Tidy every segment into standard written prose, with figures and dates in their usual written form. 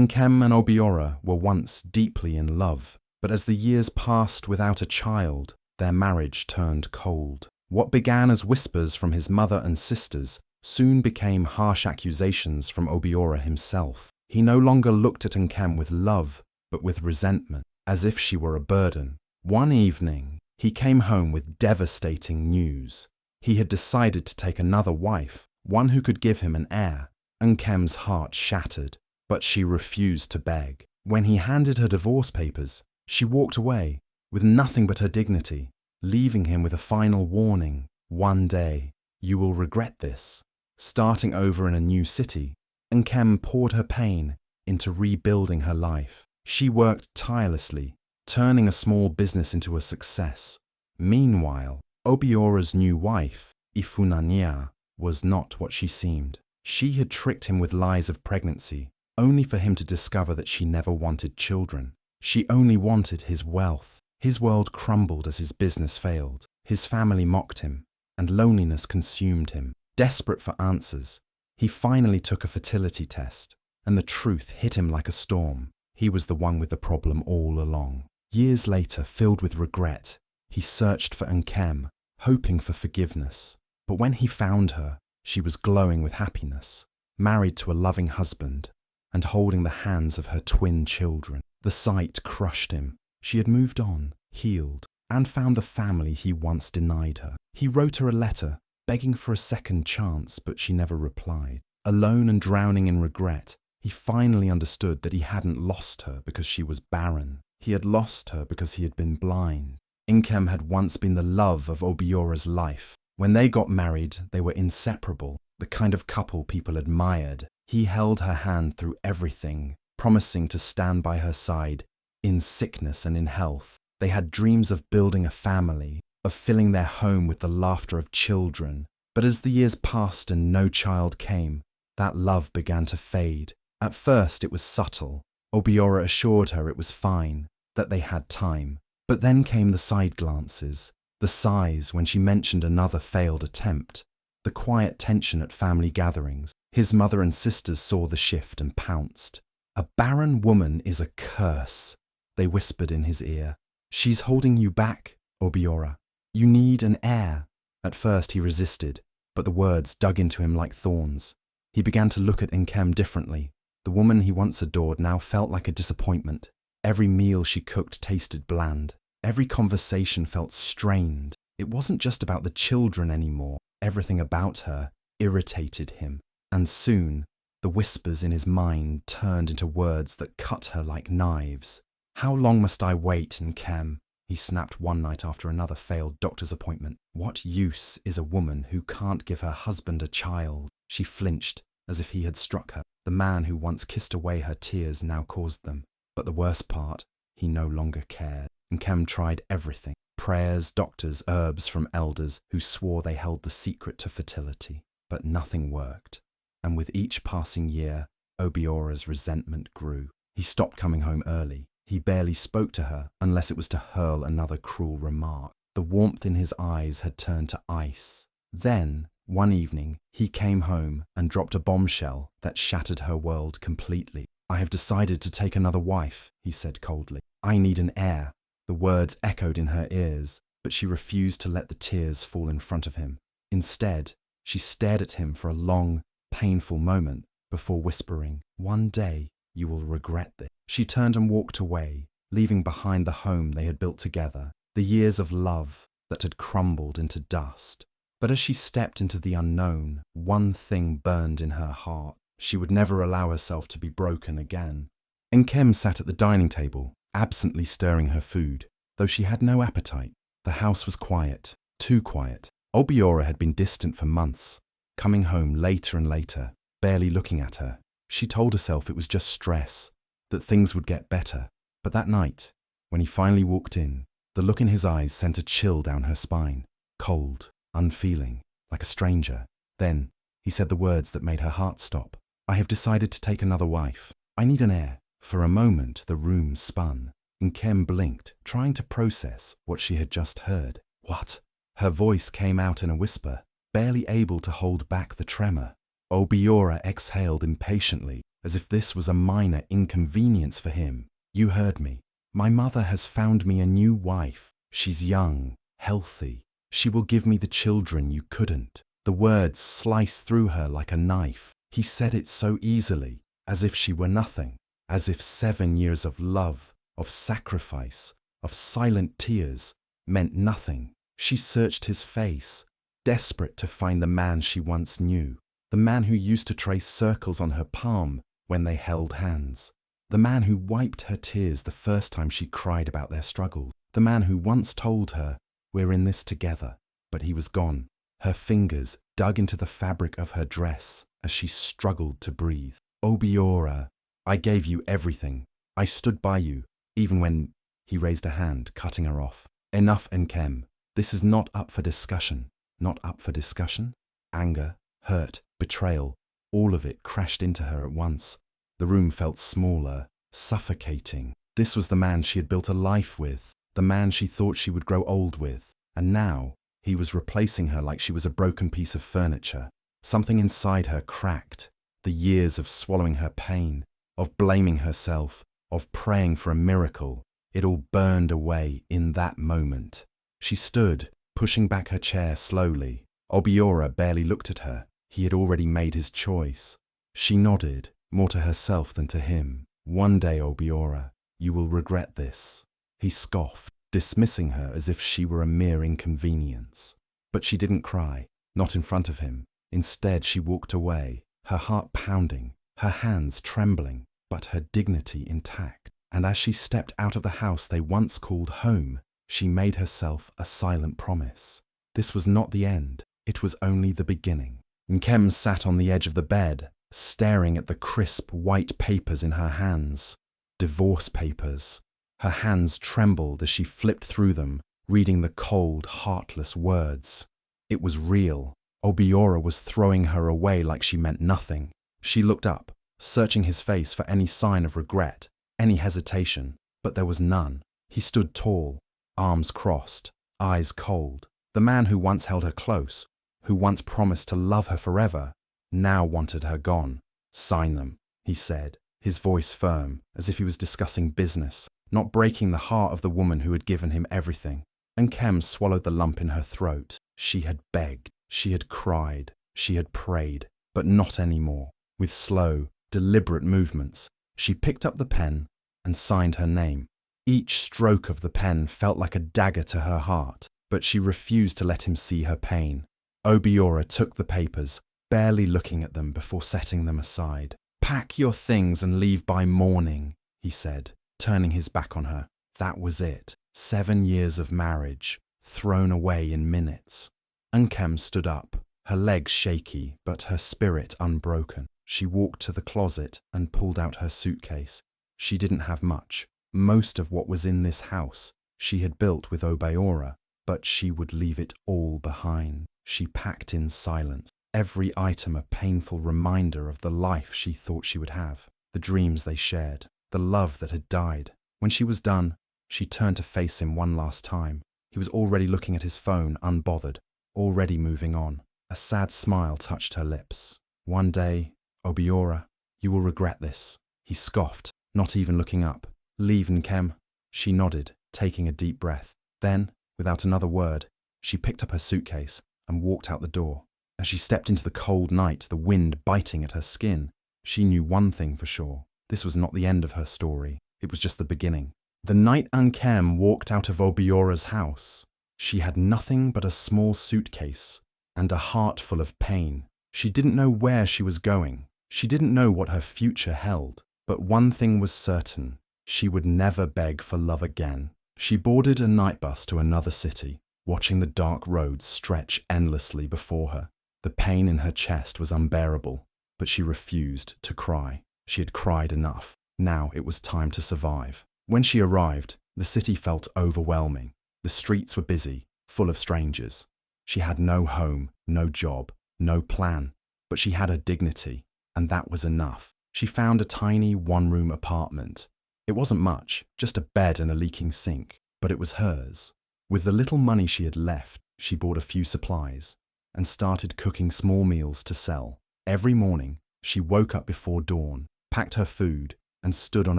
Nkem and Obiora were once deeply in love, but as the years passed without a child, their marriage turned cold. What began as whispers from his mother and sisters soon became harsh accusations from Obiora himself. He no longer looked at Nkem with love, but with resentment, as if she were a burden. One evening, he came home with devastating news. He had decided to take another wife, one who could give him an heir. Nkem's heart shattered, but she refused to beg. When he handed her divorce papers, she walked away with nothing but her dignity, leaving him with a final warning. One day, you will regret this. Starting over in a new city, Nkem poured her pain into rebuilding her life. She worked tirelessly, turning a small business into a success. Meanwhile, Obiora's new wife, Ifunanya, was not what she seemed. She had tricked him with lies of pregnancy, only for him to discover that she never wanted children. She only wanted his wealth. His world crumbled as his business failed. His family mocked him, and loneliness consumed him. Desperate for answers, he finally took a fertility test, and the truth hit him like a storm. He was the one with the problem all along. Years later, filled with regret, he searched for Nkem, hoping for forgiveness. But when he found her, she was glowing with happiness, married to a loving husband, and holding the hands of her twin children. The sight crushed him. She had moved on, healed, and found the family he once denied her. He wrote her a letter, begging for a second chance, but she never replied. Alone and drowning in regret, he finally understood that he hadn't lost her because she was barren. He had lost her because he had been blind. Nkem had once been the love of Obiora's life. When they got married, they were inseparable, the kind of couple people admired. He held her hand through everything, promising to stand by her side, in sickness and in health. They had dreams of building a family, of filling their home with the laughter of children. But as the years passed and no child came, that love began to fade. At first it was subtle. Obiora assured her it was fine, that they had time. But then came the side glances, the sighs when she mentioned another failed attempt, the quiet tension at family gatherings. His mother and sisters saw the shift and pounced. "A barren woman is a curse," they whispered in his ear. "She's holding you back, Obiora. You need an heir." At first he resisted, but the words dug into him like thorns. He began to look at Nkem differently. The woman he once adored now felt like a disappointment. Every meal she cooked tasted bland. Every conversation felt strained. It wasn't just about the children anymore. Everything about her irritated him. And soon, the whispers in his mind turned into words that cut her like knives. "How long must I wait, Nkem?" he snapped one night after another failed doctor's appointment. "What use is a woman who can't give her husband a child?" She flinched, as if he had struck her. The man who once kissed away her tears now caused them. But the worst part, he no longer cared. Nkem tried everything. Prayers, doctors, herbs from elders who swore they held the secret to fertility. But nothing worked. And with each passing year, Obiora's resentment grew. He stopped coming home early. He barely spoke to her unless it was to hurl another cruel remark. The warmth in his eyes had turned to ice. Then, one evening, he came home and dropped a bombshell that shattered her world completely. "I have decided to take another wife," he said coldly. "I need an heir." The words echoed in her ears, but she refused to let the tears fall in front of him. Instead, she stared at him for a long, painful moment before whispering, "One day you will regret this." She turned and walked away, leaving behind the home they had built together, the years of love that had crumbled into dust. But as she stepped into the unknown, one thing burned in her heart. She would never allow herself to be broken again. Nkem sat at the dining table, absently stirring her food, though she had no appetite. The house was quiet, too quiet. Obiora had been distant for months, coming home later and later, barely looking at her. She told herself it was just stress, that things would get better. But that night, when he finally walked in, the look in his eyes sent a chill down her spine, cold, unfeeling, like a stranger. Then, he said the words that made her heart stop. "I have decided to take another wife. I need an heir." For a moment, the room spun. Nkem blinked, trying to process what she had just heard. "What?" Her voice came out in a whisper, barely able to hold back the tremor. Obiora exhaled impatiently. as if this was a minor inconvenience for him. "You heard me. My mother has found me a new wife. She's young, healthy. She will give me the children you couldn't." The words sliced through her like a knife. He said it so easily, as if she were nothing, as if 7 years of love, of sacrifice, of silent tears meant nothing. She searched his face, desperate to find the man she once knew, the man who used to trace circles on her palm when they held hands, the man who wiped her tears the first time she cried about their struggles, the man who once told her, "We're in this together." But he was gone. Her fingers dug into the fabric of her dress as she struggled to breathe. "Obiora, I gave you everything. I stood by you, even when—" He raised a hand, cutting her off. "Enough, Nkem. This is not up for discussion." Not up for discussion? Anger, hurt, betrayal, all of it crashed into her at once. The room felt smaller, suffocating. This was the man she had built a life with, the man she thought she would grow old with, and now he was replacing her like she was a broken piece of furniture. Something inside her cracked. The years of swallowing her pain, of blaming herself, of praying for a miracle, it all burned away in that moment. She stood, pushing back her chair slowly. Obiora barely looked at her. He had already made his choice. She nodded, more to herself than to him. "One day, Obiora, you will regret this." He scoffed, dismissing her as if she were a mere inconvenience. But she didn't cry, not in front of him. Instead, she walked away, her heart pounding, her hands trembling, but her dignity intact. And as she stepped out of the house they once called home, she made herself a silent promise. This was not the end, it was only the beginning. Nkem sat on the edge of the bed, staring at the crisp white papers in her hands. Divorce papers. Her hands trembled as she flipped through them, reading the cold, heartless words. It was real. Obiora was throwing her away like she meant nothing. She looked up, searching his face for any sign of regret, any hesitation, but there was none. He stood tall, arms crossed, eyes cold. The man who once held her close, who once promised to love her forever, now wanted her gone. "Sign them," he said, his voice firm, as if he was discussing business, not breaking the heart of the woman who had given him everything. Nkem swallowed the lump in her throat. She had begged, she had cried, she had prayed, but not anymore. With slow, deliberate movements, she picked up the pen and signed her name. Each stroke of the pen felt like a dagger to her heart, but she refused to let him see her pain. Obiora took the papers, barely looking at them before setting them aside. "Pack your things and leave by morning," he said, turning his back on her. That was it. 7 years of marriage, thrown away in minutes. Nkem stood up, her legs shaky, but her spirit unbroken. She walked to the closet and pulled out her suitcase. She didn't have much. Most of what was in this house she had built with Obiora, but she would leave it all behind. She packed in silence, every item a painful reminder of the life she thought she would have, the dreams they shared, the love that had died. When she was done, she turned to face him one last time. He was already looking at his phone, unbothered, already moving on. A sad smile touched her lips. "One day, Obiora, you will regret this," he scoffed, not even looking up. "Leave, Nkem." She nodded, taking a deep breath. Then, without another word, she picked up her suitcase and walked out the door. As she stepped into the cold night, the wind biting at her skin, she knew one thing for sure. This was not the end of her story. It was just the beginning. The night Nkem walked out of Obiora's house, she had nothing but a small suitcase and a heart full of pain. She didn't know where she was going. She didn't know what her future held. But one thing was certain. She would never beg for love again. She boarded a night bus to another city, watching the dark roads stretch endlessly before her. The pain in her chest was unbearable, but she refused to cry. She had cried enough. Now it was time to survive. When she arrived, the city felt overwhelming. The streets were busy, full of strangers. She had no home, no job, no plan, but she had her dignity, and that was enough. She found a tiny one-room apartment. It wasn't much, just a bed and a leaking sink, but it was hers. With the little money she had left, she bought a few supplies and started cooking small meals to sell. Every morning, she woke up before dawn, packed her food, and stood on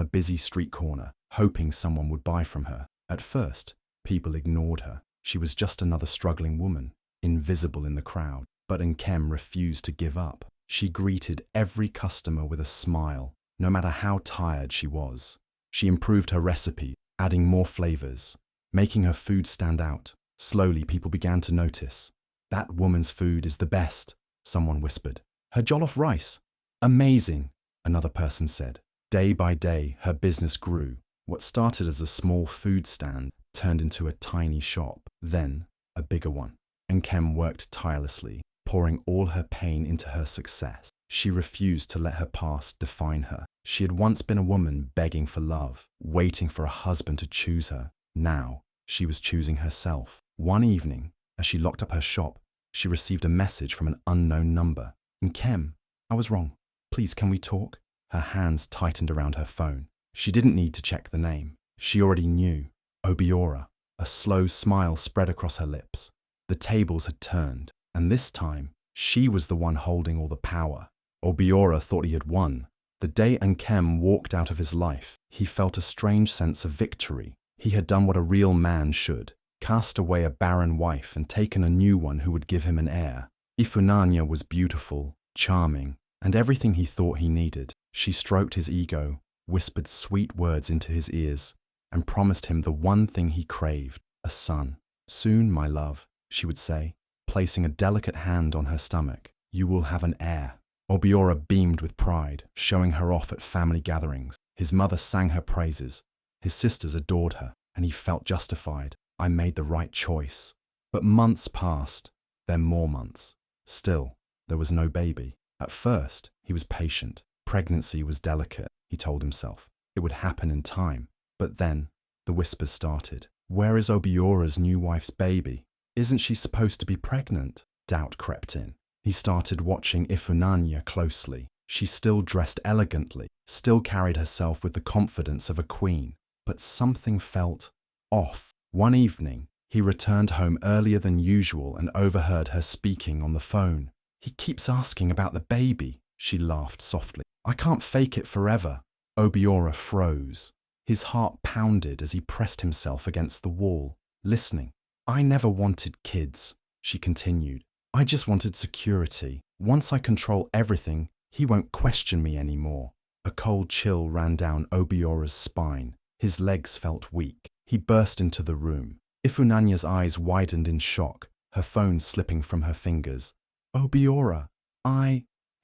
a busy street corner, hoping someone would buy from her. At first, people ignored her. She was just another struggling woman, invisible in the crowd. But Nkem refused to give up. She greeted every customer with a smile, no matter how tired she was. She improved her recipe, adding more flavors, making her food stand out. Slowly, people began to notice. "That woman's food is the best," someone whispered. "Her jollof rice, amazing," another person said. Day by day, her business grew. What started as a small food stand turned into a tiny shop, then a bigger one. Nkem worked tirelessly, pouring all her pain into her success. She refused to let her past define her. She had once been a woman begging for love, waiting for a husband to choose her. Now, she was choosing herself. One evening, as she locked up her shop, she received a message from an unknown number. "Nkem, I was wrong. Please, can we talk?" Her hands tightened around her phone. She didn't need to check the name. She already knew. Obiora. A slow smile spread across her lips. The tables had turned, and this time, she was the one holding all the power. Obiora thought he had won. The day Nkem walked out of his life, he felt a strange sense of victory. He had done what a real man should, cast away a barren wife and taken a new one who would give him an heir. Ifunanya was beautiful, charming, and everything he thought he needed. She stroked his ego, whispered sweet words into his ears, and promised him the one thing he craved, a son. "Soon, my love," she would say, placing a delicate hand on her stomach. "You will have an heir." Obiora beamed with pride, showing her off at family gatherings. His mother sang her praises. His sisters adored her, and he felt justified. "I made the right choice." But months passed, then more months. Still, there was no baby. At first, he was patient. Pregnancy was delicate, he told himself. It would happen in time. But then, the whispers started. "Where is Obiora's new wife's baby? Isn't she supposed to be pregnant?" Doubt crept in. He started watching Ifunanya closely. She still dressed elegantly, still carried herself with the confidence of a queen. But something felt off. One evening, he returned home earlier than usual and overheard her speaking on the phone. "He keeps asking about the baby," she laughed softly. "I can't fake it forever." Obiora froze. His heart pounded as he pressed himself against the wall, listening. "I never wanted kids," she continued. "I just wanted security. Once I control everything, he won't question me anymore." A cold chill ran down Obiora's spine. His legs felt weak. He burst into the room. Ifunanya's eyes widened in shock, her phone slipping from her fingers. "Obiora,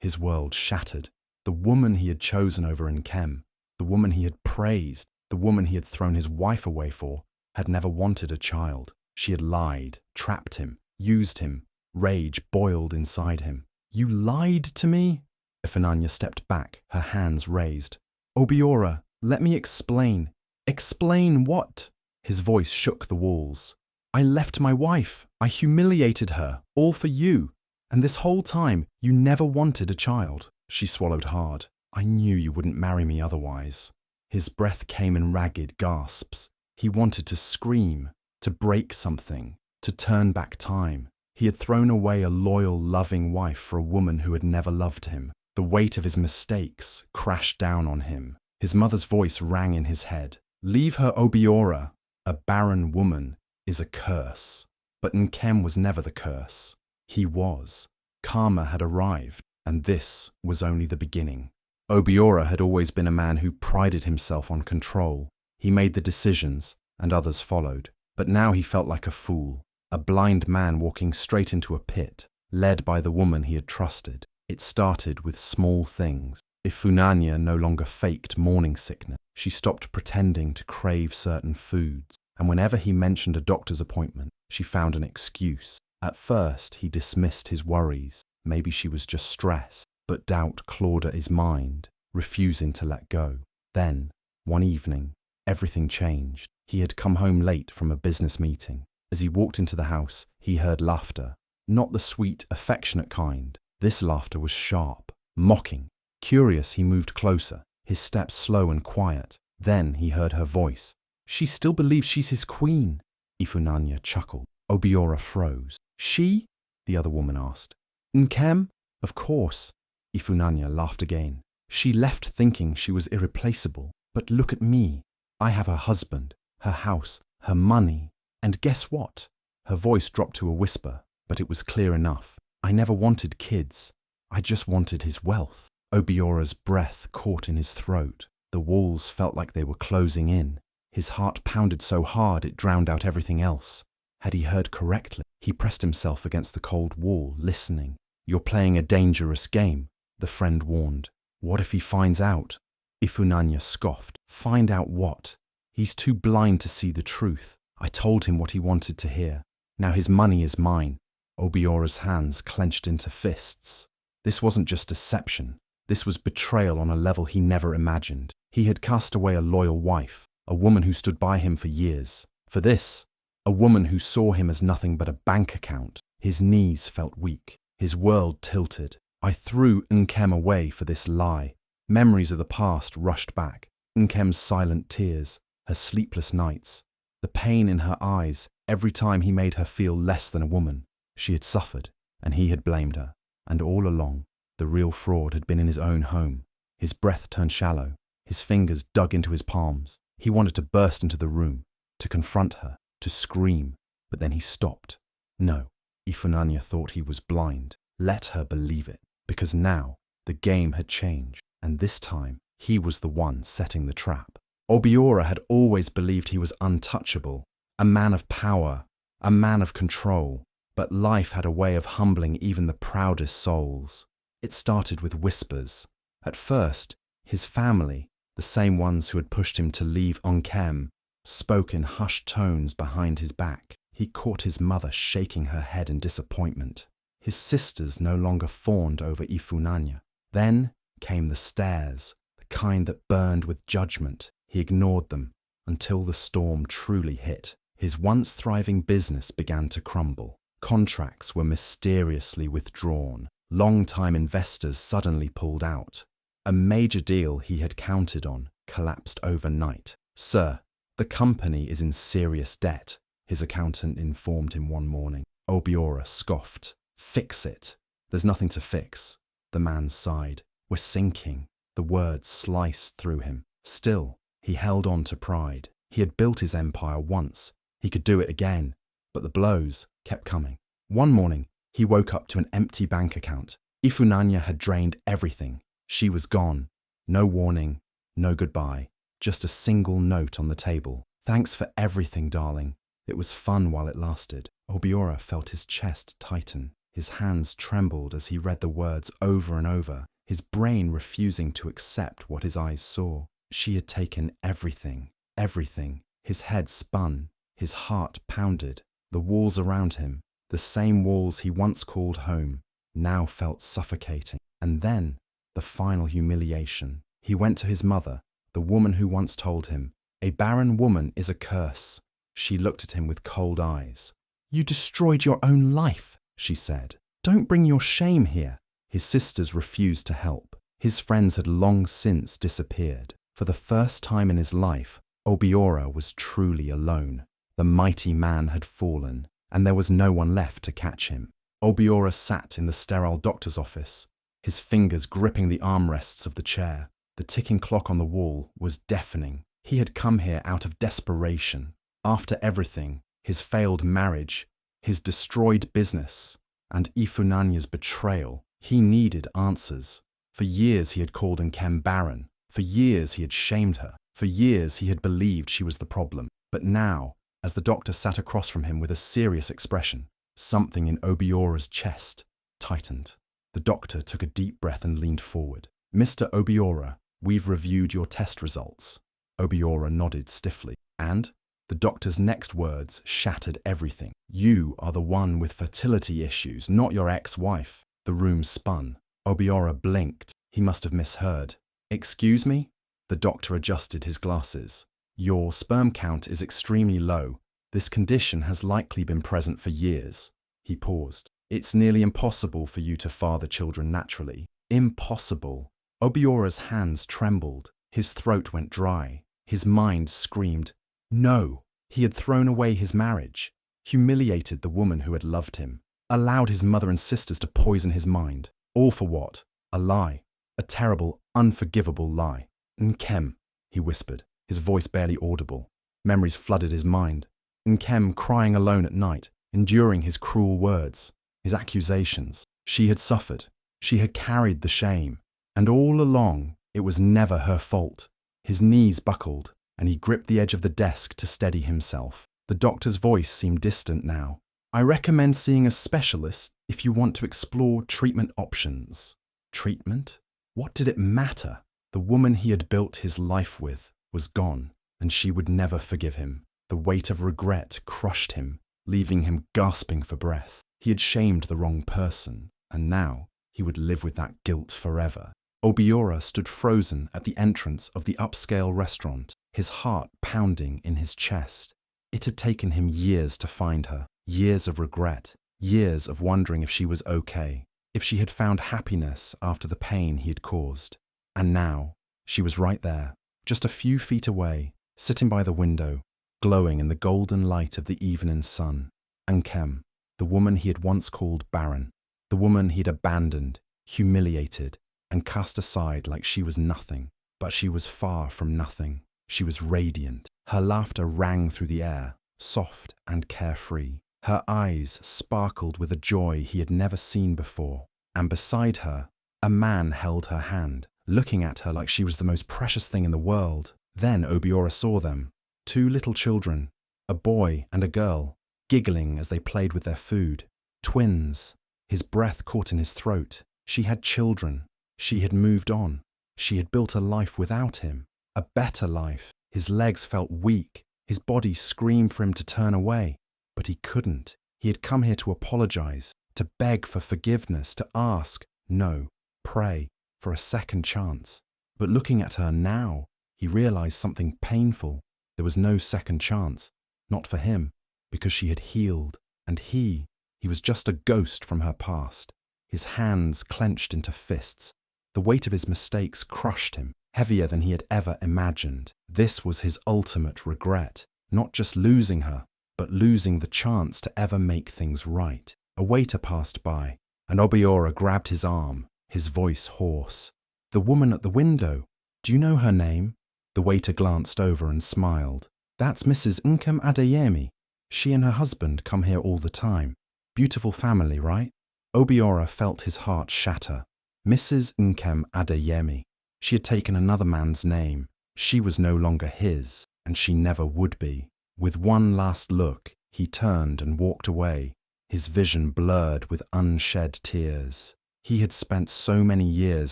His world shattered. The woman he had chosen over Nkem, the woman he had praised, the woman he had thrown his wife away for, had never wanted a child. She had lied, trapped him, used him. Rage boiled inside him. "You lied to me?" Ifunanya stepped back, her hands raised. "Obiora, let me explain." "Explain what?" His voice shook the walls. "I left my wife. I humiliated her, all for you. And this whole time, you never wanted a child." She swallowed hard. "I knew you wouldn't marry me otherwise." His breath came in ragged gasps. He wanted to scream, to break something, to turn back time. He had thrown away a loyal, loving wife for a woman who had never loved him. The weight of his mistakes crashed down on him. His mother's voice rang in his head. "Leave her, Obiora. A barren woman is a curse." But Nkem was never the curse. He was. Karma had arrived, and this was only the beginning. Obiora had always been a man who prided himself on control. He made the decisions, and others followed. But now he felt like a fool. A blind man walking straight into a pit, led by the woman he had trusted. It started with small things. Ifunanya no longer faked morning sickness. She stopped pretending to crave certain foods. And whenever he mentioned a doctor's appointment, she found an excuse. At first, he dismissed his worries. Maybe she was just stressed. But doubt clawed at his mind, refusing to let go. Then, one evening, everything changed. He had come home late from a business meeting. As he walked into the house, he heard laughter. Not the sweet, affectionate kind. This laughter was sharp, mocking. Curious, he moved closer, his steps slow and quiet. Then he heard her voice. "She still believes she's his queen." Ifunanya chuckled. Obiora froze. "She?" the other woman asked. "Nkem?" "Of course." Ifunanya laughed again. She left thinking she was irreplaceable. But look at me. I have her husband, her house, her money. And guess what? Her voice dropped to a whisper, but it was clear enough. I never wanted kids. I just wanted his wealth. Obiora's breath caught in his throat. The walls felt like they were closing in. His heart pounded so hard it drowned out everything else. Had he heard correctly? He pressed himself against the cold wall, listening. You're playing a dangerous game, the friend warned. What if he finds out? Ifunanya scoffed. Find out what? He's too blind to see the truth. I told him what he wanted to hear. Now his money is mine. Obiora's hands clenched into fists. This wasn't just deception. This was betrayal on a level he never imagined. He had cast away a loyal wife, a woman who stood by him for years. For this, a woman who saw him as nothing but a bank account. His knees felt weak. His world tilted. I threw Nkem away for this lie. Memories of the past rushed back. Nkem's silent tears, her sleepless nights, the pain in her eyes every time he made her feel less than a woman. She had suffered, and he had blamed her. And all along, the real fraud had been in his own home. His breath turned shallow. His fingers dug into his palms. He wanted to burst into the room, to confront her, to scream, but then he stopped. No, Ifunanya thought he was blind. Let her believe it, because now the game had changed, and this time he was the one setting the trap. Obiora had always believed he was untouchable, a man of power, a man of control, but life had a way of humbling even the proudest souls. It started with whispers. At first, his family, the same ones who had pushed him to leave Nkem, spoke in hushed tones behind his back. He caught his mother shaking her head in disappointment. His sisters no longer fawned over Ifunanya. Then came the stares, the kind that burned with judgment. He ignored them until the storm truly hit. His once thriving business began to crumble. Contracts were mysteriously withdrawn. Long-time investors suddenly pulled out. A major deal he had counted on collapsed overnight. Sir, the company is in serious debt, his accountant informed him one morning. Obiora scoffed. Fix it. There's nothing to fix. The man sighed. We're sinking. The words sliced through him. Still, he held on to pride. He had built his empire once. He could do it again. But the blows kept coming. One morning, he woke up to an empty bank account. Ifunanya had drained everything. She was gone. No warning, no goodbye. Just a single note on the table. Thanks for everything, darling. It was fun while it lasted. Obiora felt his chest tighten. His hands trembled as he read the words over and over, his brain refusing to accept what his eyes saw. She had taken everything, everything. His head spun. His heart pounded. The walls around him, the same walls he once called home, now felt suffocating. And then, the final humiliation. He went to his mother, the woman who once told him, "A barren woman is a curse." She looked at him with cold eyes. "You destroyed your own life," she said. "Don't bring your shame here." His sisters refused to help. His friends had long since disappeared. For the first time in his life, Obiora was truly alone. The mighty man had fallen, and there was no one left to catch him. Obiora sat in the sterile doctor's office, his fingers gripping the armrests of the chair. The ticking clock on the wall was deafening. He had come here out of desperation. After everything, his failed marriage, his destroyed business, and Ifunanya's betrayal, he needed answers. For years he had called Nkem barren. For years he had shamed her. For years he had believed she was the problem. But now, as the doctor sat across from him with a serious expression, something in Obiora's chest tightened. The doctor took a deep breath and leaned forward. "Mr. Obiora, we've reviewed your test results." Obiora nodded stiffly. And the doctor's next words shattered everything. "You are the one with fertility issues, not your ex-wife." The room spun. Obiora blinked. He must have misheard. "Excuse me?" The doctor adjusted his glasses. "Your sperm count is extremely low. This condition has likely been present for years." He paused. "It's nearly impossible for you to father children naturally." Impossible. Obiora's hands trembled. His throat went dry. His mind screamed, no. He had thrown away his marriage, humiliated the woman who had loved him, allowed his mother and sisters to poison his mind. All for what? A lie. A terrible, unforgivable lie. "Nkem," he whispered, his voice barely audible. Memories flooded his mind. Nkem crying alone at night, enduring his cruel words, his accusations. She had suffered. She had carried the shame. And all along, it was never her fault. His knees buckled, and he gripped the edge of the desk to steady himself. The doctor's voice seemed distant now. "I recommend seeing a specialist if you want to explore treatment options." Treatment? What did it matter? The woman he had built his life with was gone, and she would never forgive him. The weight of regret crushed him, leaving him gasping for breath. He had shamed the wrong person, and now he would live with that guilt forever. Obiora stood frozen at the entrance of the upscale restaurant, his heart pounding in his chest. It had taken him years to find her, years of regret, years of wondering if she was okay, if she had found happiness after the pain he had caused. And now, she was right there, just a few feet away, sitting by the window, glowing in the golden light of the evening sun. Nkem, the woman he had once called barren, the woman he'd abandoned, humiliated, and cast aside like she was nothing. But she was far from nothing. She was radiant. Her laughter rang through the air, soft and carefree. Her eyes sparkled with a joy he had never seen before. And beside her, a man held her hand, looking at her like she was the most precious thing in the world. Then Obiora saw them, two little children, a boy and a girl, giggling as they played with their food. Twins. His breath caught in his throat. She had children. She had moved on. She had built a life without him, a better life. His legs felt weak. His body screamed for him to turn away. But he couldn't. He had come here to apologize, to beg for forgiveness, to ask, no, pray, for a second chance. But looking at her now, he realized something painful. There was no second chance. Not for him, because she had healed. And he was just a ghost from her past. His hands clenched into fists. The weight of his mistakes crushed him, heavier than he had ever imagined. This was his ultimate regret, not just losing her, but losing the chance to ever make things right. A waiter passed by, and Obiora grabbed his arm, his voice hoarse. "The woman at the window. Do you know her name?" The waiter glanced over and smiled. "That's Mrs. Nkem Adeyemi. She and her husband come here all the time. Beautiful family, right?" Obiora felt his heart shatter. Mrs. Nkem Adeyemi. She had taken another man's name. She was no longer his, and she never would be. With one last look, he turned and walked away, his vision blurred with unshed tears. He had spent so many years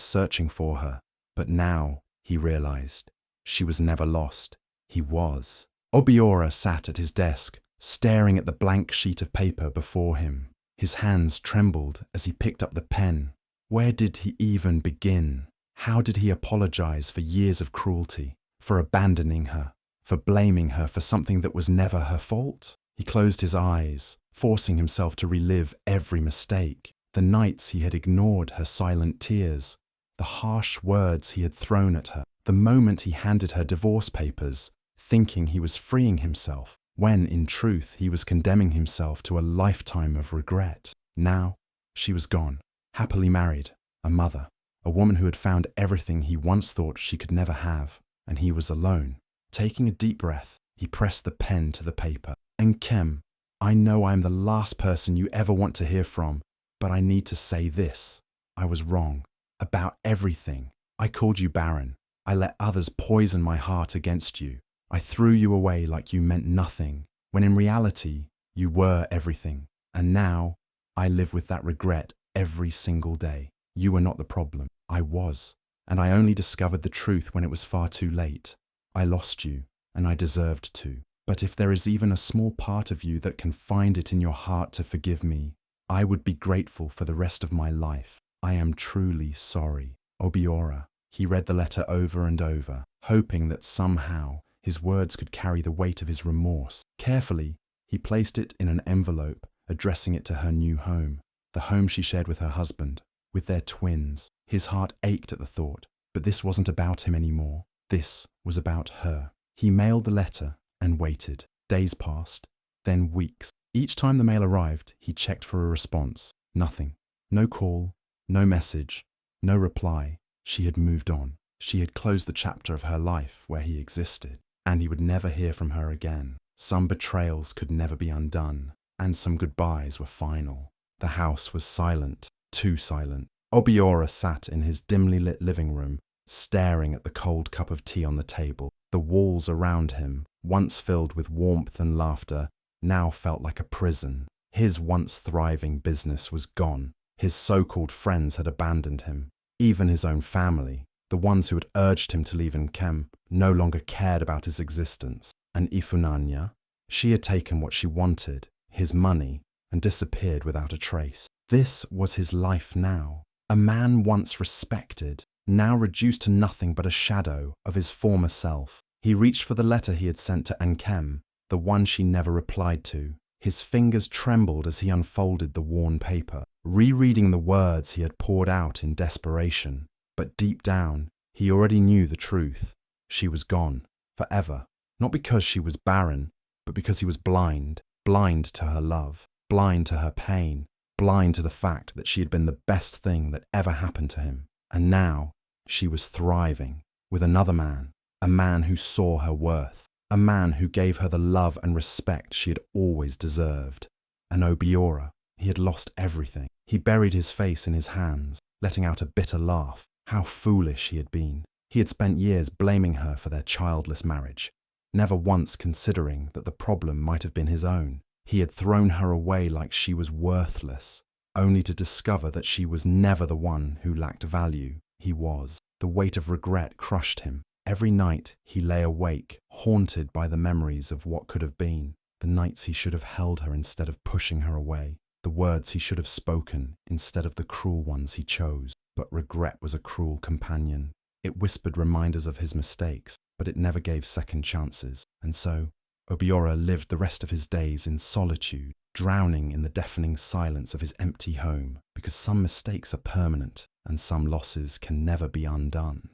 searching for her, but now, he realized, she was never lost. He was. Obiora sat at his desk, staring at the blank sheet of paper before him. His hands trembled as he picked up the pen. Where did he even begin? How did he apologize for years of cruelty, for abandoning her, for blaming her for something that was never her fault? He closed his eyes, forcing himself to relive every mistake, the nights he had ignored her silent tears, the harsh words he had thrown at her, the moment he handed her divorce papers, thinking he was freeing himself, when in truth he was condemning himself to a lifetime of regret. Now, she was gone, happily married, a mother, a woman who had found everything he once thought she could never have, and he was alone. Taking a deep breath, he pressed the pen to the paper. "Nkem, I know I am the last person you ever want to hear from, but I need to say this. I was wrong. About everything. I called you barren. I let others poison my heart against you. I threw you away like you meant nothing, when in reality, you were everything. And now, I live with that regret every single day. You were not the problem. I was. And I only discovered the truth when it was far too late. I lost you, and I deserved to. But if there is even a small part of you that can find it in your heart to forgive me, I would be grateful for the rest of my life. I am truly sorry. Obiora." He read the letter over and over, hoping that somehow his words could carry the weight of his remorse. Carefully, he placed it in an envelope, addressing it to her new home, the home she shared with her husband, with their twins. His heart ached at the thought, but this wasn't about him anymore. This was about her. He mailed the letter and waited. Days passed, then weeks. Each time the mail arrived, he checked for a response. Nothing. No call, no message, no reply. She had moved on. She had closed the chapter of her life where he existed, and he would never hear from her again. Some betrayals could never be undone, and some goodbyes were final. The house was silent, too silent. Obiora sat in his dimly lit living room, staring at the cold cup of tea on the table. The walls around him, once filled with warmth and laughter, now felt like a prison. His once thriving business was gone. His so-called friends had abandoned him. Even his own family, the ones who had urged him to leave Nkem, no longer cared about his existence. And Ifunanya, she had taken what she wanted, his money, and disappeared without a trace. This was his life now. A man once respected, now reduced to nothing but a shadow of his former self. He reached for the letter he had sent to Nkem, the one she never replied to. His fingers trembled as he unfolded the worn paper, rereading the words he had poured out in desperation. But deep down, he already knew the truth. She was gone, forever. Not because she was barren, but because he was blind. Blind to her love, blind to her pain, blind to the fact that she had been the best thing that ever happened to him. And now, she was thriving, with another man, a man who saw her worth, a man who gave her the love and respect she had always deserved. And Obiora, he had lost everything. He buried his face in his hands, letting out a bitter laugh. How foolish he had been. He had spent years blaming her for their childless marriage, never once considering that the problem might have been his own. He had thrown her away like she was worthless, only to discover that she was never the one who lacked value. He was. The weight of regret crushed him. Every night he lay awake, haunted by the memories of what could have been, the nights he should have held her instead of pushing her away, the words he should have spoken instead of the cruel ones he chose. But regret was a cruel companion. It whispered reminders of his mistakes, but it never gave second chances. And so, Obiora lived the rest of his days in solitude, drowning in the deafening silence of his empty home, because some mistakes are permanent and some losses can never be undone.